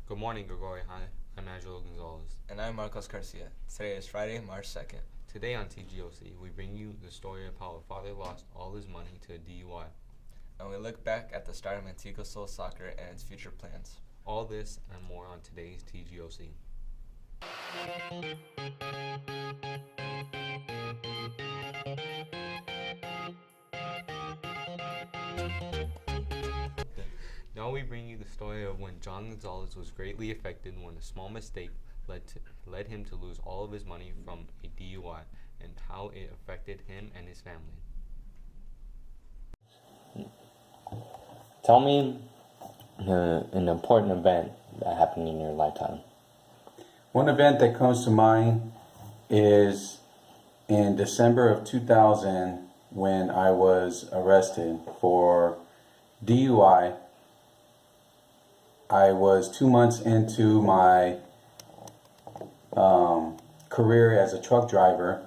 Good morning, Gregory. Hi, I'm Angelo Gonzalez. And I'm Marcos Garcia. Today is Friday, March 2nd. Today on TGOC, we bring you the story of how a father lost all his money to a DUI. And we look back at the start of Manteca Soul Soccer and its future plans. All this and more on today's TGOC. Now we bring you the story of when John Gonzalez was greatly affected when a small mistake led him to lose all of his money from a DUI and how it affected him and his family. Tell me an important event that happened in your lifetime. One event that comes to mind is in December of 2000 when I was arrested for DUI. I was 2 months into my career as a truck driver,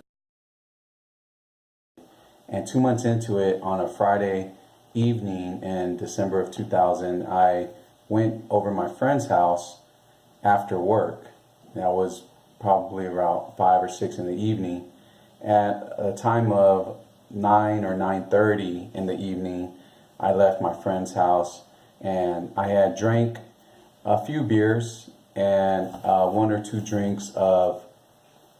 and 2 months into it, on a Friday evening in December of 2000, I went over my friend's house after work. That was probably around 5 or 6 in the evening. At a time of 9 or 9:30 in the evening, I left my friend's house, and I had drank a few beers and 1 or 2 drinks of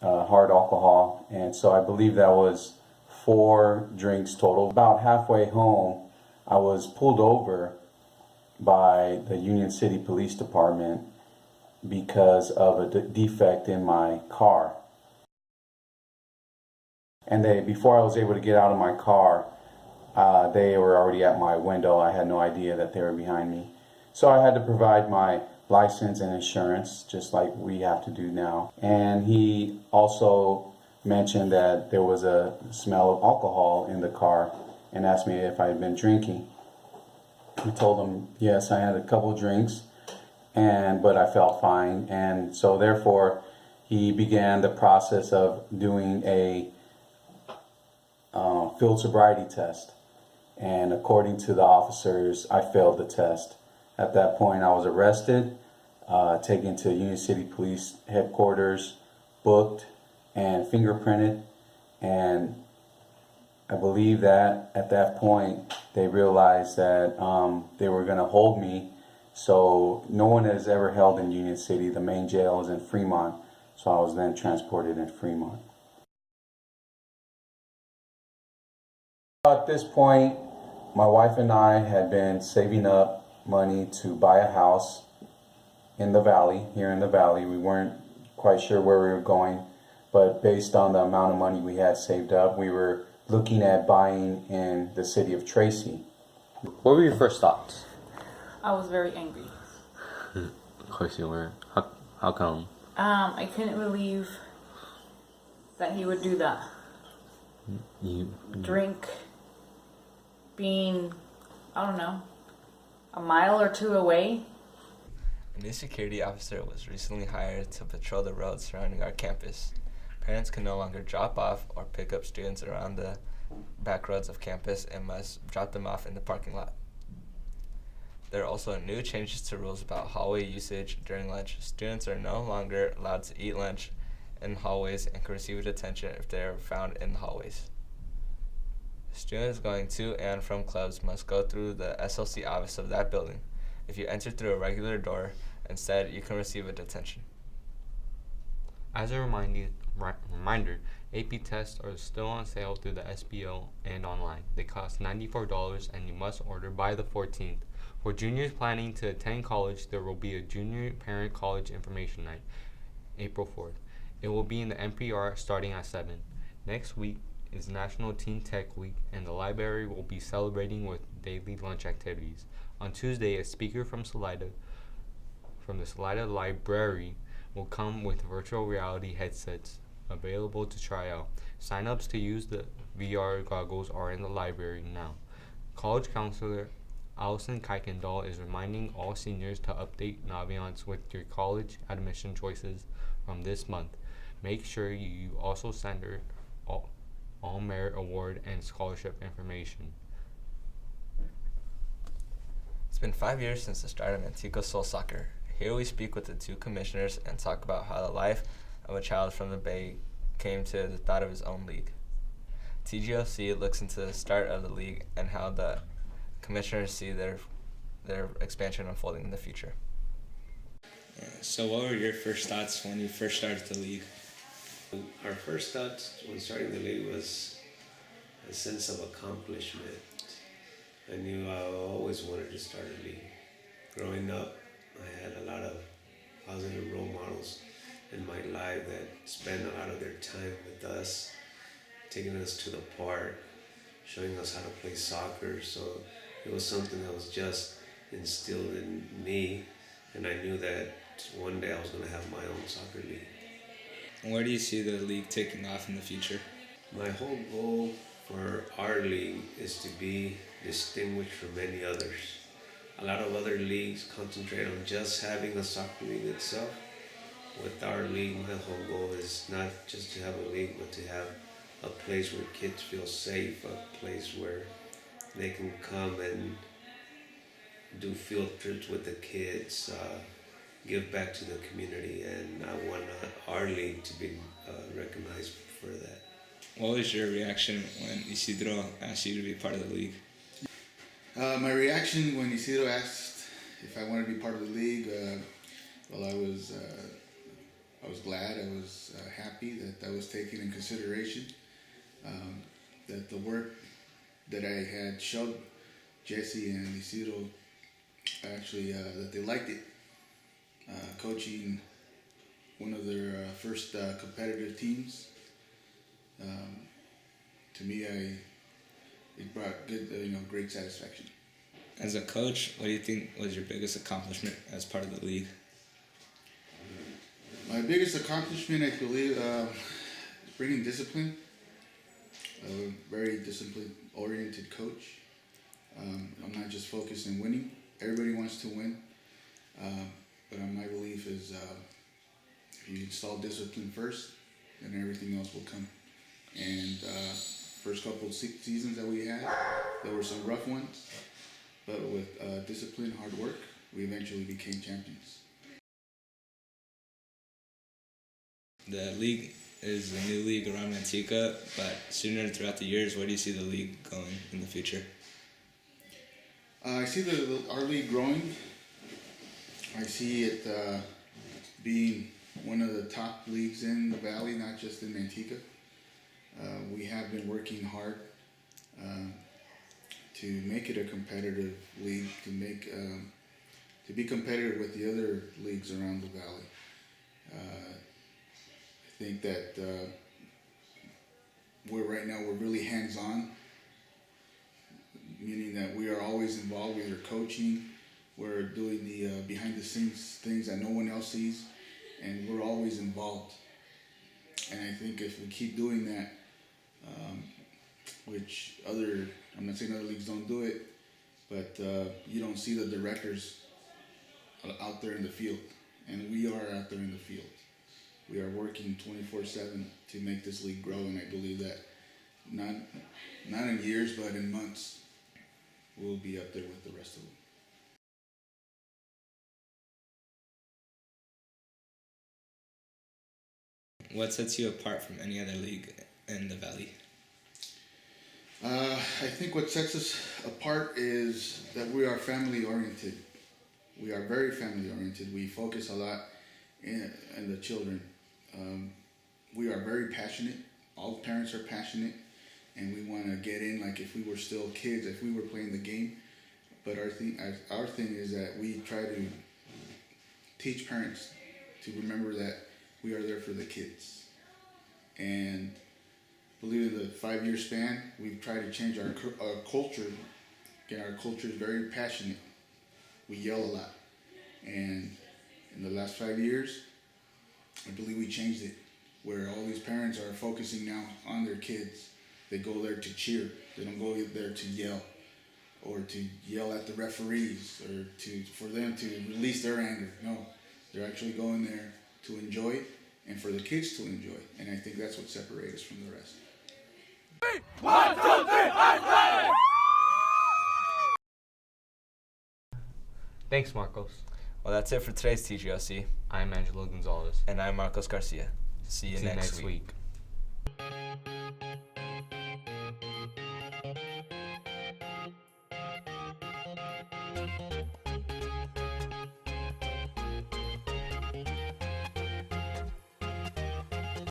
hard alcohol, and so I believe that was 4 drinks total. About halfway home, I was pulled over by the Union City Police Department because of a defect in my car. And before I was able to get out of my car, they were already at my window. I had no idea that they were behind me. So I had to provide my license and insurance, just like we have to do now. And he also mentioned that there was a smell of alcohol in the car and asked me if I had been drinking. I told him yes, I had a couple of drinks, but I felt fine. And so therefore, he began the process of doing a field sobriety test. And according to the officers, I failed the test. At that point, I was arrested, taken to Union City Police headquarters, booked, and fingerprinted. And I believe that at that point, they realized that they were going to hold me. So no one is ever held in Union City. The main jail is in Fremont. So I was then transported in Fremont. At this point, my wife and I had been saving up money to buy a house in the valley, here in the valley. We weren't quite sure where we were going, but based on the amount of money we had saved up, we were looking at buying in the city of Tracy. What were your first thoughts? I was very angry. Of course you were. How come? I couldn't believe that he would do that. Drink, being, I don't know, a mile or 2 away. A new security officer was recently hired to patrol the roads surrounding our campus. Parents can no longer drop off or pick up students around the back roads of campus and must drop them off in the parking lot. There are also new changes to rules about hallway usage during lunch. Students are no longer allowed to eat lunch in hallways and can receive detention if they are found in the hallways. Students going to and from clubs must go through the SLC office of that building. If you enter through a regular door instead, you can receive a detention. As a reminder, AP tests are still on sale through the SBO and online. They cost $94 and you must order by the 14th. For juniors planning to attend college, there will be a Junior Parent College Information Night, April 4th. It will be in the NPR starting at 7. Next week is National Teen Tech Week, and the library will be celebrating with daily lunch activities. On Tuesday, a speaker from the Salida Library will come with virtual reality headsets available to try out. Sign-ups to use the VR goggles are in the library now. College counselor Allison Kuykendall is reminding all seniors to update Naviance with your college admission choices from this month. Make sure you also send her all merit award and scholarship information. It's been 5 years since the start of Manteca Soul Soccer, Here we speak with the two commissioners and talk about how the life of a child from the Bay came to the thought of his own league. TGOC looks into the start of the league and how the commissioners see their expansion unfolding in the future. So what were your first thoughts when you first started the league? Our first thoughts when starting the league was a sense of accomplishment. I knew I always wanted to start a league. Growing up, I had a lot of positive role models in my life that spent a lot of their time with us, taking us to the park, showing us how to play soccer. So it was something that was just instilled in me, and I knew that one day I was going to have my own soccer league. And where do you see the league taking off in the future? My whole goal for our league is to be distinguished from any others. A lot of other leagues concentrate on just having a soccer league itself. With our league, my whole goal is not just to have a league, but to have a place where kids feel safe, a place where they can come and do field trips with the kids, give back to the community, and I want our league to be recognized for that. What was your reaction when Isidro asked you to be part of the league? My reaction when Isidro asked if I wanted to be part of the league, well, I was glad. I was happy that was taken in consideration. That the work that I had showed Jesse and Isidro, actually, that they liked it. Coaching one of their first competitive teams, to me, it brought good, great satisfaction. As a coach, what do you think was your biggest accomplishment as part of the league? My biggest accomplishment, I believe, is bringing discipline. A very discipline-oriented coach. I'm not just focused on winning. Everybody wants to win. But my belief is if you install discipline first, then everything else will come. And first couple of seasons that we had, there were some rough ones. But with discipline, hard work, we eventually became champions. The league is a new league around Manteca, but sooner throughout the years, where do you see the league going in the future? I see our league growing. I see it being one of the top leagues in the valley, not just in Manteca. We have been working hard to make it a competitive league, to be competitive with the other leagues around the valley. I think that right now we're really hands-on, meaning that we are always involved. We are coaching, we're doing the behind-the-scenes things that no one else sees, and we're always involved. And I think if we keep doing that, I'm not saying other leagues don't do it, but you don't see the directors out there in the field, and we are out there in the field. We are working 24/7 to make this league grow, and I believe that not in years, but in months, we'll be up there with the rest of them. What sets you apart from any other league in the valley? I think what sets us apart is that we are family-oriented. We are very family-oriented. We focus a lot on the children. We are very passionate. All parents are passionate, and we want to get in like if we were still kids, if we were playing the game. But our thing is that we try to teach parents to remember that we are there for the kids. And believe in the 5-year span, we've tried to change our culture. Again, our culture is very passionate. We yell a lot. And in the last 5 years, I believe we changed it, where all these parents are focusing now on their kids. They go there to cheer. They don't go there to yell, or to yell at the referees, or for them to release their anger. No, they're actually going there to enjoy, and for the kids to enjoy. And I think that's what separates us from the rest. 1, 2, 3, and play! Thanks, Marcos. Well, that's it for today's TGOC. I'm Angelo Gonzalez. And I'm Marcos Garcia. See you next week.